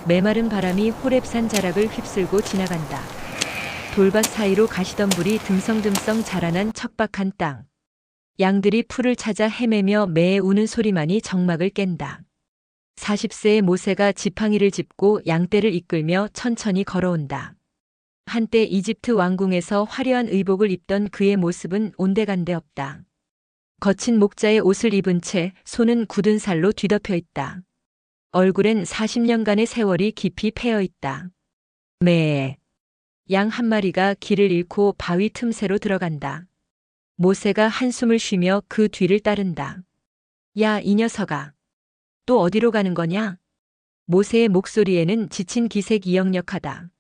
메마른 바람이 호렙산 자락을 휩쓸고 지나간다. 돌밭 사이로 가시덤불이 듬성듬성 자라난 척박한 땅. 양들이 풀을 찾아 헤매며 매에 우는 소리만이 정막을 깬다. 40세의 모세가 지팡이를 짚고 양떼를 이끌며 천천히 걸어온다. 한때 이집트 왕궁에서 화려한 의복을 입던 그의 모습은 온데간데 없다. 거친 목자의 옷을 입은 채 손은 굳은 살로 뒤덮여 있다. 얼굴엔 40년간의 세월이 깊이 패여 있다. 매. 양 한 마리가 길을 잃고 바위 틈새로 들어간다. 모세가 한숨을 쉬며 그 뒤를 따른다. 야, 이 녀석아. 또 어디로 가는 거냐? 모세의 목소리에는 지친 기색이 역력하다.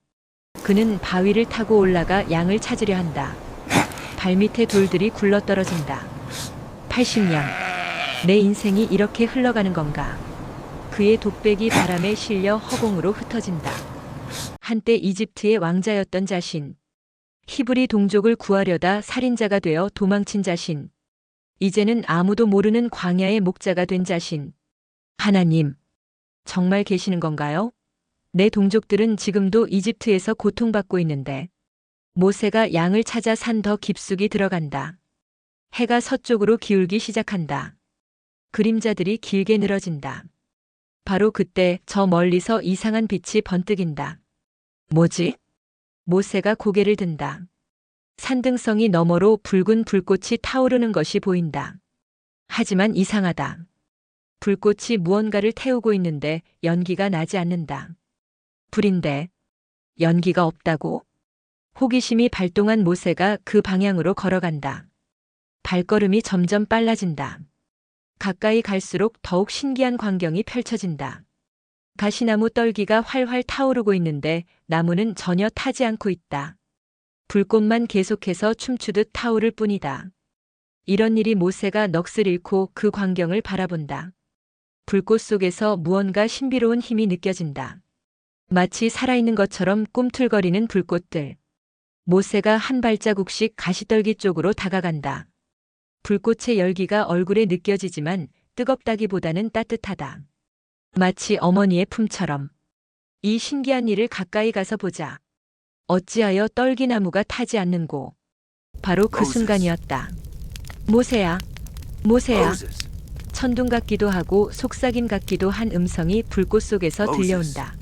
그는 바위를 타고 올라가 양을 찾으려 한다. 발밑에 돌들이 굴러떨어진다. 80년. 내 인생이 이렇게 흘러가는 건가? 그의 독백이 바람에 실려 허공으로 흩어진다. 한때 이집트의 왕자였던 자신. 히브리 동족을 구하려다 살인자가 되어 도망친 자신. 이제는 아무도 모르는 광야의 목자가 된 자신. 하나님, 정말 계시는 건가요? 내 동족들은 지금도 이집트에서 고통받고 있는데. 모세가 양을 찾아 산 더 깊숙이 들어간다. 해가 서쪽으로 기울기 시작한다. 그림자들이 길게 늘어진다. 바로 그때 저 멀리서 이상한 빛이 번뜩인다. 뭐지? 모세가 고개를 든다. 산등성이 너머로 붉은 불꽃이 타오르는 것이 보인다. 하지만 이상하다. 불꽃이 무언가를 태우고 있는데 연기가 나지 않는다. 불인데 연기가 없다고? 호기심이 발동한 모세가 그 방향으로 걸어간다. 발걸음이 점점 빨라진다. 가까이 갈수록 더욱 신기한 광경이 펼쳐진다. 가시나무 떨기가 활활 타오르고 있는데 나무는 전혀 타지 않고 있다. 불꽃만 계속해서 춤추듯 타오를 뿐이다. 이런 일이 모세가 넋을 잃고 그 광경을 바라본다. 불꽃 속에서 무언가 신비로운 힘이 느껴진다. 마치 살아있는 것처럼 꿈틀거리는 불꽃들. 모세가 한 발자국씩 가시떨기 쪽으로 다가간다. 불꽃의 열기가 얼굴에 느껴지지만 뜨겁다기보다는 따뜻하다. 마치 어머니의 품처럼. 이 신기한 일을 가까이 가서 보자. 어찌하여 떨기나무가 타지 않는고. 바로 그 순간이었다. 모세야, 모세야. 천둥 같기도 하고 속삭임 같기도 한 음성이 불꽃 속에서 들려온다.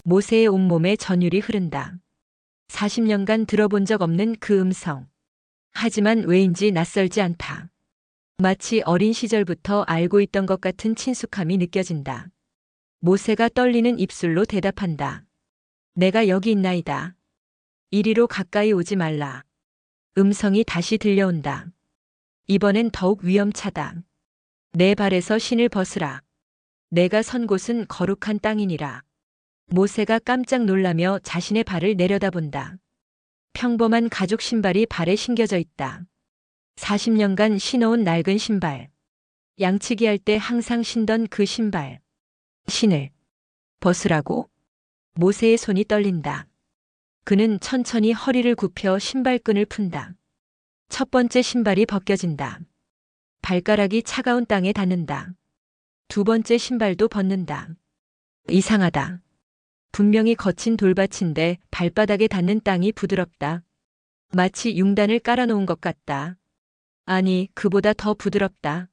모세의 온몸에 전율이 흐른다. 40년간 들어본 적 없는 그 음성. 하지만 왜인지 낯설지 않다. 마치 어린 시절부터 알고 있던 것 같은 친숙함이 느껴진다. 모세가 떨리는 입술로 대답한다. 내가 여기 있나이다. 이리로 가까이 오지 말라. 음성이 다시 들려온다. 이번엔 더욱 위험차다. 내 발에서 신을 벗으라. 내가 선 곳은 거룩한 땅이니라. 모세가 깜짝 놀라며 자신의 발을 내려다본다. 평범한 가죽 신발이 발에 신겨져 있다. 40년간 신어온 낡은 신발. 양치기 할 때 항상 신던 그 신발. 신을 벗으라고? 모세의 손이 떨린다. 그는 천천히 허리를 굽혀 신발끈을 푼다. 첫 번째 신발이 벗겨진다. 발가락이 차가운 땅에 닿는다. 두 번째 신발도 벗는다. 이상하다. 분명히 거친 돌밭인데 발바닥에 닿는 땅이 부드럽다. 마치 융단을 깔아놓은 것 같다. 아니, 그보다 더 부드럽다.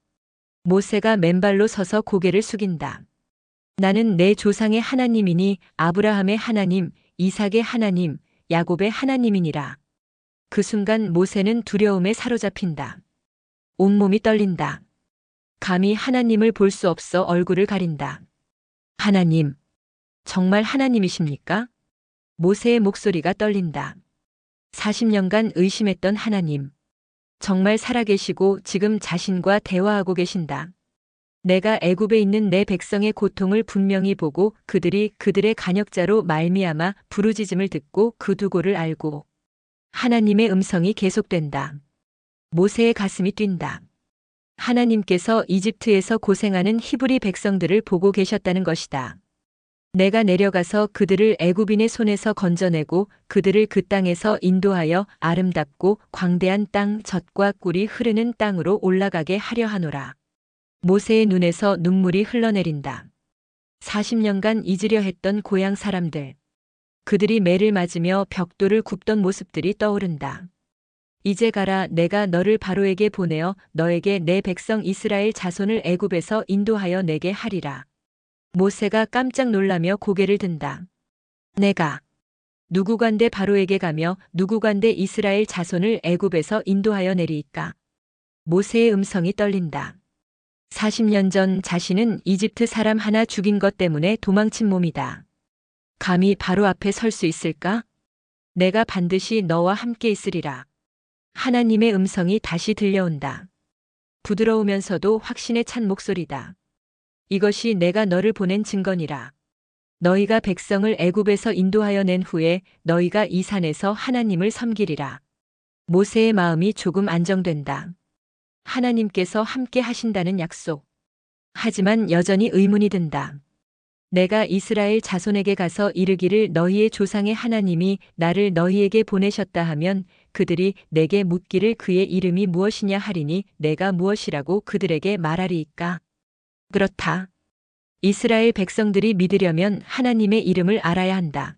모세가 맨발로 서서 고개를 숙인다. 나는 내 조상의 하나님이니 아브라함의 하나님, 이삭의 하나님, 야곱의 하나님이니라. 그 순간 모세는 두려움에 사로잡힌다. 온몸이 떨린다. 감히 하나님을 볼 수 없어 얼굴을 가린다. 하나님, 정말 하나님이십니까? 모세의 목소리가 떨린다. 40년간 의심했던 하나님. 정말 살아계시고 지금 자신과 대화하고 계신다. 내가 애굽에 있는 내 백성의 고통을 분명히 보고 그들이 그들의 간역자로 말미암아 부르짖음을 듣고 그 두고를 알고. 하나님의 음성이 계속된다. 모세의 가슴이 뛴다. 하나님께서 이집트에서 고생하는 히브리 백성들을 보고 계셨다는 것이다. 내가 내려가서 그들을 애굽인의 손에서 건져내고 그들을 그 땅에서 인도하여 아름답고 광대한 땅 젖과 꿀이 흐르는 땅으로 올라가게 하려 하노라. 모세의 눈에서 눈물이 흘러내린다. 40년간 잊으려 했던 고향 사람들. 그들이 매를 맞으며 벽돌을 굽던 모습들이 떠오른다. 이제 가라, 내가 너를 바로에게 보내어 너에게 내 백성 이스라엘 자손을 애굽에서 인도하여 내게 하리라. 모세가 깜짝 놀라며 고개를 든다. 내가 누구간데 바로에게 가며 누구간데 이스라엘 자손을 애굽에서 인도하여 내리이까. 모세의 음성이 떨린다. 40년 전 자신은 이집트 사람 하나 죽인 것 때문에 도망친 몸이다. 감히 바로 앞에 설 수 있을까? 내가 반드시 너와 함께 있으리라. 하나님의 음성이 다시 들려온다. 부드러우면서도 확신에 찬 목소리다. 이것이 내가 너를 보낸 증거니라. 너희가 백성을 애굽에서 인도하여 낸 후에 너희가 이 산에서 하나님을 섬기리라. 모세의 마음이 조금 안정된다. 하나님께서 함께 하신다는 약속. 하지만 여전히 의문이 든다. 내가 이스라엘 자손에게 가서 이르기를 너희의 조상의 하나님이 나를 너희에게 보내셨다 하면 그들이 내게 묻기를 그의 이름이 무엇이냐 하리니 내가 무엇이라고 그들에게 말하리이까. 그렇다. 이스라엘 백성들이 믿으려면 하나님의 이름을 알아야 한다.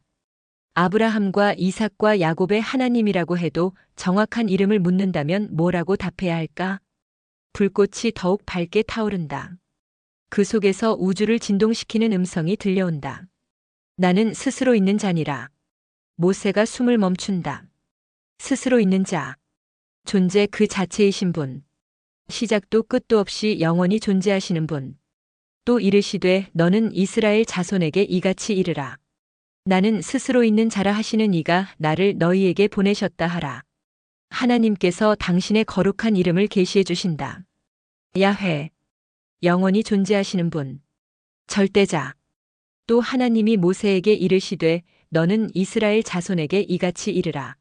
아브라함과 이삭과 야곱의 하나님이라고 해도 정확한 이름을 묻는다면 뭐라고 답해야 할까? 불꽃이 더욱 밝게 타오른다. 그 속에서 우주를 진동시키는 음성이 들려온다. 나는 스스로 있는 자니라. 모세가 숨을 멈춘다. 스스로 있는 자. 존재 그 자체이신 분. 시작도 끝도 없이 영원히 존재하시는 분. 또 이르시되 너는 이스라엘 자손에게 이같이 이르라. 나는 스스로 있는 자라 하시는 이가 나를 너희에게 보내셨다 하라. 하나님께서 당신의 거룩한 이름을 계시해 주신다. 야훼. 영원히 존재하시는 분. 절대자. 또 하나님이 모세에게 이르시되 너는 이스라엘 자손에게 이같이 이르라.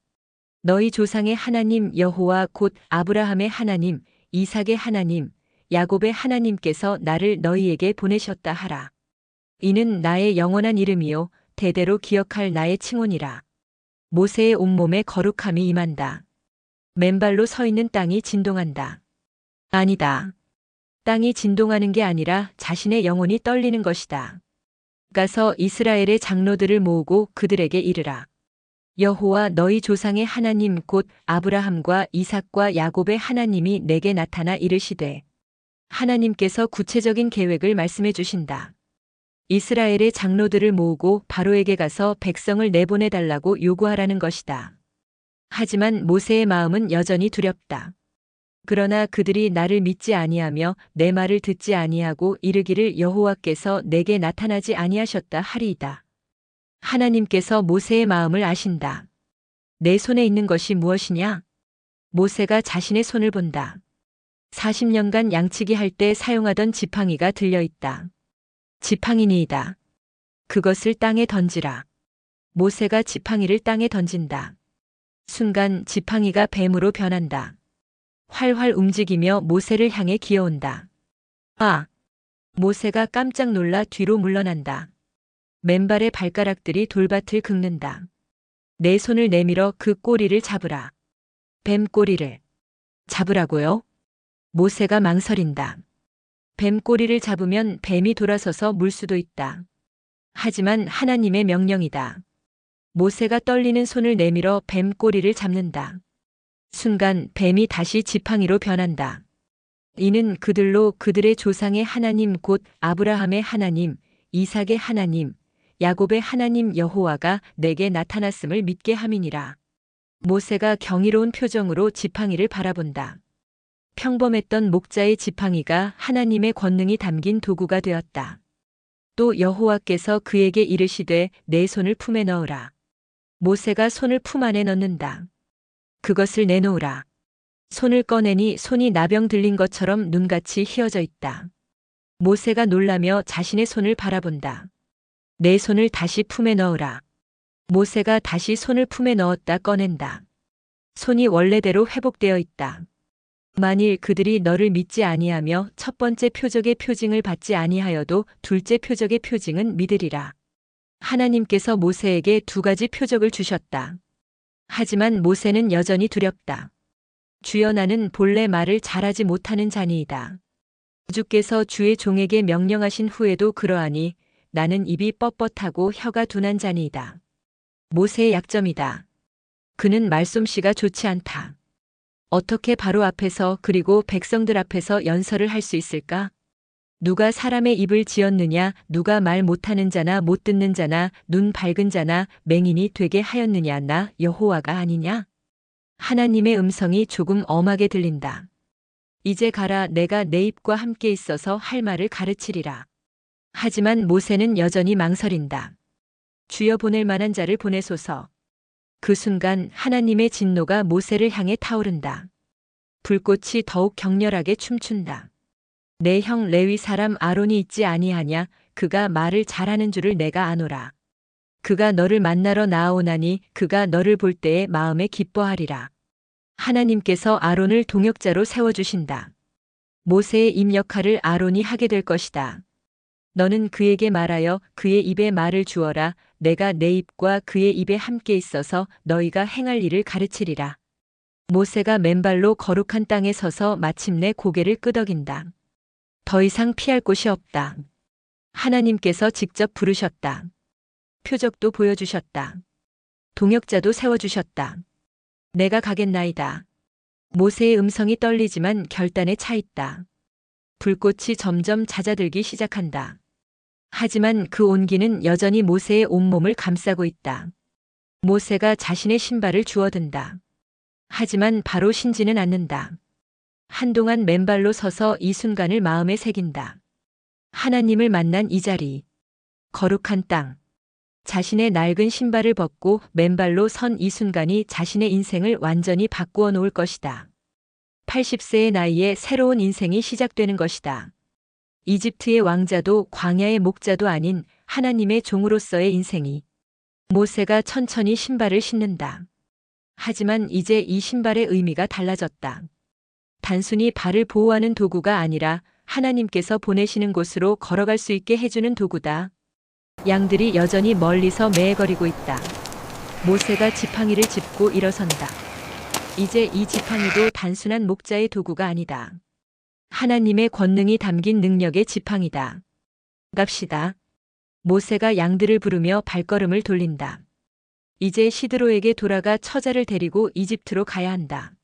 너희 조상의 하나님 여호와 곧 아브라함의 하나님, 이삭의 하나님, 야곱의 하나님께서 나를 너희에게 보내셨다 하라. 이는 나의 영원한 이름이요 대대로 기억할 나의 칭호니라. 모세의 온몸에 거룩함이 임한다. 맨발로 서 있는 땅이 진동한다. 아니다. 땅이 진동하는 게 아니라 자신의 영혼이 떨리는 것이다. 가서 이스라엘의 장로들을 모으고 그들에게 이르라. 여호와 너희 조상의 하나님 곧 아브라함과 이삭과 야곱의 하나님이 내게 나타나 이르시되 하나님께서 구체적인 계획을 말씀해 주신다. 이스라엘의 장로들을 모으고 바로에게 가서 백성을 내보내달라고 요구하라는 것이다. 하지만 모세의 마음은 여전히 두렵다. 그러나 그들이 나를 믿지 아니하며 내 말을 듣지 아니하고 이르기를 여호와께서 내게 나타나지 아니하셨다 하리이다. 하나님께서 모세의 마음을 아신다. 내 손에 있는 것이 무엇이냐? 모세가 자신의 손을 본다. 40년간 양치기 할 때 사용하던 지팡이가 들려있다. 지팡이니이다. 그것을 땅에 던지라. 모세가 지팡이를 땅에 던진다. 순간 지팡이가 뱀으로 변한다. 활활 움직이며 모세를 향해 기어온다. 아! 모세가 깜짝 놀라 뒤로 물러난다. 맨발의 발가락들이 돌밭을 긁는다. 내 손을 내밀어 그 꼬리를 잡으라. 뱀 꼬리를 잡으라고요? 모세가 망설인다. 뱀 꼬리를 잡으면 뱀이 돌아서서 물 수도 있다. 하지만 하나님의 명령이다. 모세가 떨리는 손을 내밀어 뱀 꼬리를 잡는다. 순간 뱀이 다시 지팡이로 변한다. 이는 그들로 그들의 조상의 하나님 곧 아브라함의 하나님, 이삭의 하나님, 야곱의 하나님 여호와가 내게 나타났음을 믿게 함이니라. 모세가 경이로운 표정으로 지팡이를 바라본다. 평범했던 목자의 지팡이가 하나님의 권능이 담긴 도구가 되었다. 또 여호와께서 그에게 이르시되 내 손을 품에 넣으라. 모세가 손을 품 안에 넣는다. 그것을 내놓으라. 손을 꺼내니 손이 나병 들린 것처럼 눈같이 휘어져 있다. 모세가 놀라며 자신의 손을 바라본다. 내 손을 다시 품에 넣으라. 모세가 다시 손을 품에 넣었다 꺼낸다. 손이 원래대로 회복되어 있다. 만일 그들이 너를 믿지 아니하며 첫 번째 표적의 표징을 받지 아니하여도 둘째 표적의 표징은 믿으리라. 하나님께서 모세에게 두 가지 표적을 주셨다. 하지만 모세는 여전히 두렵다. 주여 나는 본래 말을 잘하지 못하는 자니이다. 주께서 주의 종에게 명령하신 후에도 그러하니 나는 입이 뻣뻣하고 혀가 둔한 자니이다. 모세의 약점이다. 그는 말솜씨가 좋지 않다. 어떻게 바로 앞에서 그리고 백성들 앞에서 연설을 할 수 있을까? 누가 사람의 입을 지었느냐, 누가 말 못하는 자나 못 듣는 자나 눈 밝은 자나 맹인이 되게 하였느냐, 나 여호와가 아니냐? 하나님의 음성이 조금 엄하게 들린다. 이제 가라, 내가 내 입과 함께 있어서 할 말을 가르치리라. 하지만 모세는 여전히 망설인다. 주여, 보낼 만한 자를 보내소서. 그 순간 하나님의 진노가 모세를 향해 타오른다. 불꽃이 더욱 격렬하게 춤춘다. 내 형 레위 사람 아론이 있지 아니하냐? 그가 말을 잘하는 줄을 내가 아노라. 그가 너를 만나러 나아오나니 그가 너를 볼 때에 마음에 기뻐하리라. 하나님께서 아론을 동역자로 세워주신다. 모세의 입 역할을 아론이 하게 될 것이다. 너는 그에게 말하여 그의 입에 말을 주어라. 내가 내 입과 그의 입에 함께 있어서 너희가 행할 일을 가르치리라. 모세가 맨발로 거룩한 땅에 서서 마침내 고개를 끄덕인다. 더 이상 피할 곳이 없다. 하나님께서 직접 부르셨다. 표적도 보여주셨다. 동역자도 세워주셨다. 내가 가겠나이다. 모세의 음성이 떨리지만 결단에 차 있다. 불꽃이 점점 잦아들기 시작한다. 하지만 그 온기는 여전히 모세의 온몸을 감싸고 있다. 모세가 자신의 신발을 주워든다. 하지만 바로 신지는 않는다. 한동안 맨발로 서서 이 순간을 마음에 새긴다. 하나님을 만난 이 자리. 거룩한 땅. 자신의 낡은 신발을 벗고 맨발로 선 이 순간이 자신의 인생을 완전히 바꾸어 놓을 것이다. 80세의 나이에 새로운 인생이 시작되는 것이다. 이집트의 왕자도 광야의 목자도 아닌 하나님의 종으로서의 인생이. 모세가 천천히 신발을 신는다. 하지만 이제 이 신발의 의미가 달라졌다. 단순히 발을 보호하는 도구가 아니라 하나님께서 보내시는 곳으로 걸어갈 수 있게 해주는 도구다. 양들이 여전히 멀리서 매거리고 있다. 모세가 지팡이를 짚고 일어선다. 이제 이 지팡이도 단순한 목자의 도구가 아니다. 하나님의 권능이 담긴 능력의 지팡이다. 갑시다. 모세가 양들을 부르며 발걸음을 돌린다. 이제 시드로에게 돌아가 처자를 데리고 이집트로 가야 한다.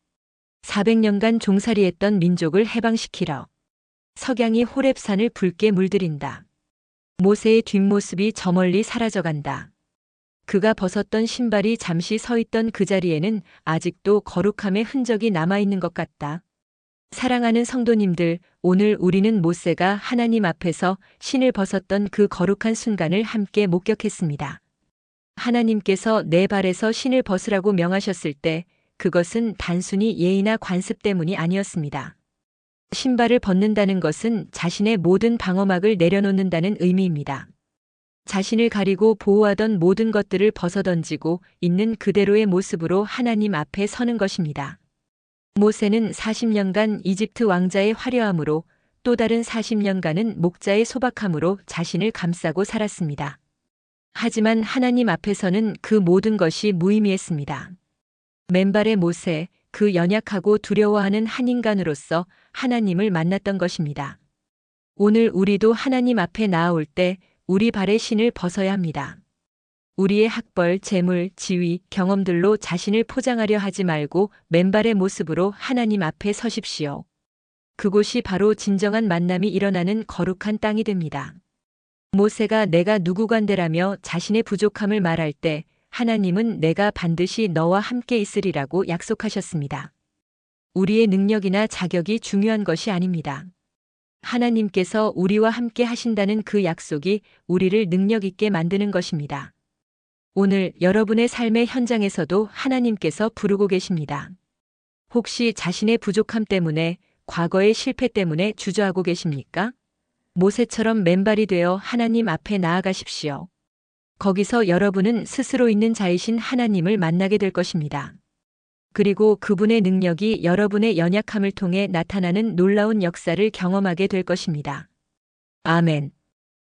400년간 종살이했던 민족을 해방시키러. 석양이 호렙산을 붉게 물들인다. 모세의 뒷모습이 저 멀리 사라져간다. 그가 벗었던 신발이 잠시 서 있던 그 자리에는 아직도 거룩함의 흔적이 남아있는 것 같다. 사랑하는 성도님들, 오늘 우리는 모세가 하나님 앞에서 신을 벗었던 그 거룩한 순간을 함께 목격했습니다. 하나님께서 내 발에서 신을 벗으라고 명하셨을 때 그것은 단순히 예의나 관습 때문이 아니었습니다. 신발을 벗는다는 것은 자신의 모든 방어막을 내려놓는다는 의미입니다. 자신을 가리고 보호하던 모든 것들을 벗어던지고 있는 그대로의 모습으로 하나님 앞에 서는 것입니다. 모세는 40년간 이집트 왕자의 화려함으로 또 다른 40년간은 목자의 소박함으로 자신을 감싸고 살았습니다. 하지만 하나님 앞에서는 그 모든 것이 무의미했습니다. 맨발의 모세, 그 연약하고 두려워하는 한 인간으로서 하나님을 만났던 것입니다. 오늘 우리도 하나님 앞에 나아올 때 우리 발의 신을 벗어야 합니다. 우리의 학벌, 재물, 지위, 경험들로 자신을 포장하려 하지 말고 맨발의 모습으로 하나님 앞에 서십시오. 그곳이 바로 진정한 만남이 일어나는 거룩한 땅이 됩니다. 모세가 내가 누구간데라며 자신의 부족함을 말할 때 하나님은 내가 반드시 너와 함께 있으리라고 약속하셨습니다. 우리의 능력이나 자격이 중요한 것이 아닙니다. 하나님께서 우리와 함께 하신다는 그 약속이 우리를 능력 있게 만드는 것입니다. 오늘 여러분의 삶의 현장에서도 하나님께서 부르고 계십니다. 혹시 자신의 부족함 때문에, 과거의 실패 때문에 주저하고 계십니까? 모세처럼 맨발이 되어 하나님 앞에 나아가십시오. 거기서 여러분은 스스로 있는 자이신 하나님을 만나게 될 것입니다. 그리고 그분의 능력이 여러분의 연약함을 통해 나타나는 놀라운 역사를 경험하게 될 것입니다. 아멘.